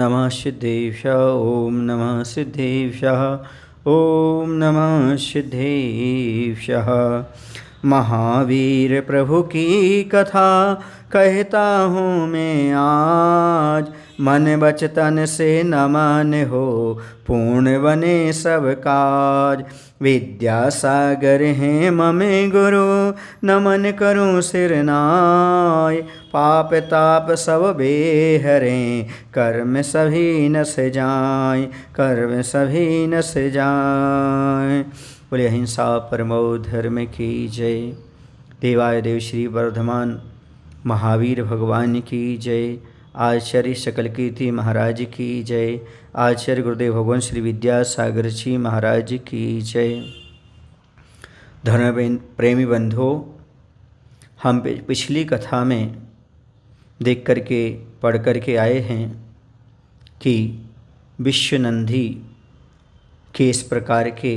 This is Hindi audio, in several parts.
नमः सिद्धेभ्यः ओम नमः सिद्धेभ्यः ओम नमः सिद्धेभ्यः। महावीर प्रभु की कथा कहता हूँ मैं आज, मन बचतन से न मान हो पूर्ण बने सब काज। विद्यासागर हैं ममे गुरु, नमन करूं सिर नाय। पाप ताप सब बेहरें, कर्म सभी नस जाएं, कर्म सभी नस जाएं। बोले अहिंसा परमो धर्म की जय। देवाय देव श्री वर्धमान महावीर भगवान की जय। आचार्य सकल कीर्ति महाराज की जय। आचार्य गुरुदेव भगवान श्री विद्यासागर जी महाराज की जय। धर्म प्रेमी बंधो, हम पिछली कथा में देख करके पढ़ करके आए हैं कि विश्वनंदी के इस प्रकार के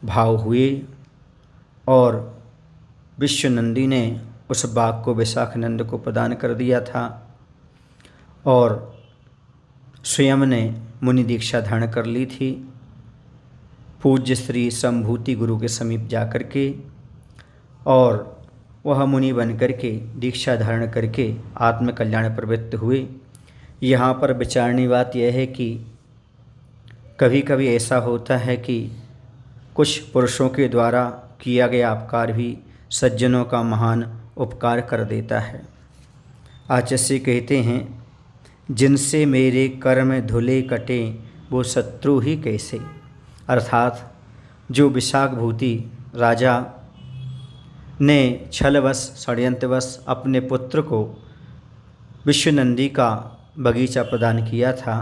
भाव हुए और विश्वनंदी ने उस बाग को विशाखानंद को प्रदान कर दिया था और स्वयं ने मुनि दीक्षा धारण कर ली थी पूज्य श्री संभूति गुरु के समीप जा कर के, और वह मुनि बन करके दीक्षा धारण करके आत्मकल्याण प्रवृत्त हुए। यहाँ पर विचारणी बात यह है कि कभी कभी ऐसा होता है कि कुछ पुरुषों के द्वारा किया गया उपकार भी सज्जनों का महान उपकार कर देता है। आचार्य कहते हैं, जिनसे मेरे कर्म धुले कटे वो शत्रु ही कैसे। अर्थात जो विशाखभूति राजा ने छलवश षड्यंत्रवश अपने पुत्र को विश्वनंदी का बगीचा प्रदान किया था,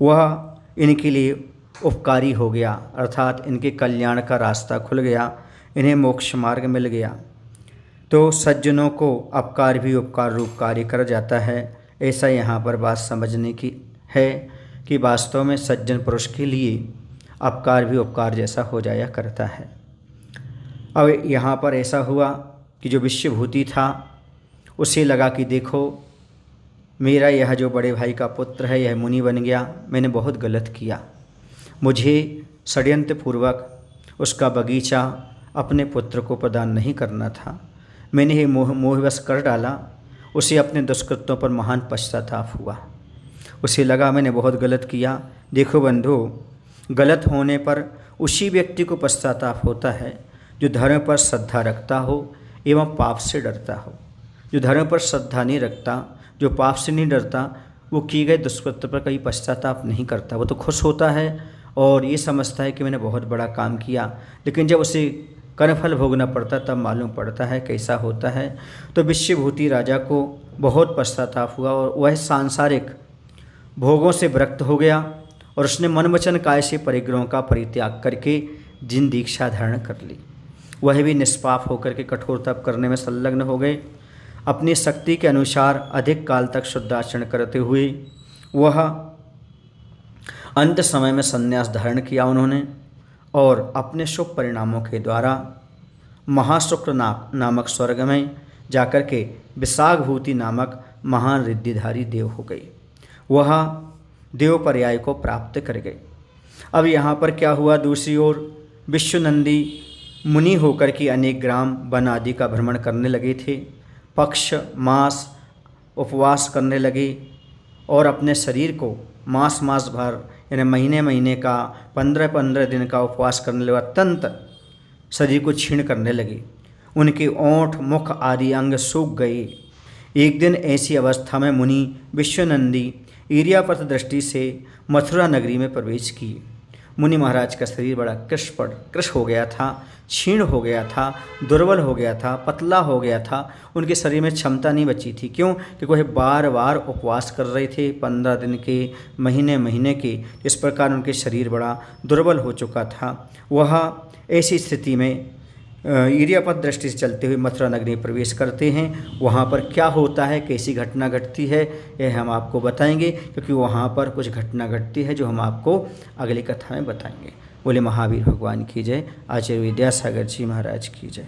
वह इनके लिए उपकारी हो गया, अर्थात इनके कल्याण का रास्ता खुल गया, इन्हें मोक्ष मार्ग मिल गया। तो सज्जनों को अपकार भी उपकार रूप कार्य कर जाता है। ऐसा यहाँ पर बात समझने की है कि वास्तव में सज्जन पुरुष के लिए अपकार भी उपकार जैसा हो जाया करता है। अब यहाँ पर ऐसा हुआ कि जो विश्वभूति था उसे लगा कि देखो मेरा यह जो बड़े भाई का पुत्र है यह मुनि बन गया, मैंने बहुत गलत किया। मुझे षड्यंत्र पूर्वक उसका बगीचा अपने पुत्र को प्रदान नहीं करना था। मैंने ही मोहवश कर डाला। उसे अपने दुष्कृत्यों पर महान पश्चाताप हुआ। उसे लगा मैंने बहुत गलत किया। देखो बंधु, गलत होने पर उसी व्यक्ति को पश्चाताप होता है जो धर्म पर श्रद्धा रखता हो एवं पाप से डरता हो। जो धर्म पर श्रद्धा नहीं रखता, जो पाप से नहीं डरता, वो किए गए दुष्कृत्य पर कभी पश्चाताप नहीं करता। वो तो खुश होता है और ये समझता है कि मैंने बहुत बड़ा काम किया, लेकिन जब उसे कर्मफल भोगना पड़ता तब मालूम पड़ता है कैसा होता है। तो विश्वभूति राजा को बहुत पश्चाताप हुआ और वह सांसारिक भोगों से विरक्त हो गया और उसने मन वचन काय से परिग्रहों का परित्याग करके जिन दीक्षा धारण कर ली। वह भी निष्पाप होकर के कठोर तप करने में संलग्न हो गए। अपनी शक्ति के अनुसार अधिक काल तक शुद्ध आचरण करते हुए वह अंत समय में संन्यास धारण किया उन्होंने, और अपने शुभ परिणामों के द्वारा महाशुक्र नामक स्वर्ग में जाकर के विशाखभूति नामक महान रिद्धिधारी देव हो गए। वह देव पर्याय को प्राप्त कर गए। अब यहाँ पर क्या हुआ, दूसरी ओर विश्वनंदी मुनि होकर के अनेक ग्राम वन आदि का भ्रमण करने लगे थे। पक्ष मास उपवास करने लगे और अपने शरीर को मास भर यानी महीने महीने का 15 दिन का उपवास करने लगे। अत्यंत शरीर को क्षीण करने लगे। उनके ओंठ मुख आदि अंग सूख गए। एक दिन ऐसी अवस्था में मुनि विश्वनंदी ईर्यापथ दृष्टि से मथुरा नगरी में प्रवेश किए। मुनि महाराज का शरीर बड़ा कृश हो गया था, क्षीण हो गया था, दुर्बल हो गया था, पतला हो गया था। उनके शरीर में क्षमता नहीं बची थी। क्यों? क्योंकि वह बार बार उपवास कर रहे थे, 15 दिन के, महीने के। इस प्रकार उनके शरीर बड़ा दुर्बल हो चुका था। वह ऐसी स्थिति में ईर्यापथ दृष्टि से चलते हुए मथुरा नगरी में प्रवेश करते हैं। वहाँ पर क्या होता है, कैसी घटना घटती है, यह हम आपको बताएंगे, क्योंकि वहाँ पर कुछ घटना घटती है जो हम आपको अगली कथा में बताएंगे। बोले महावीर भगवान की जय। आचार्य विद्यासागर जी महाराज की जय।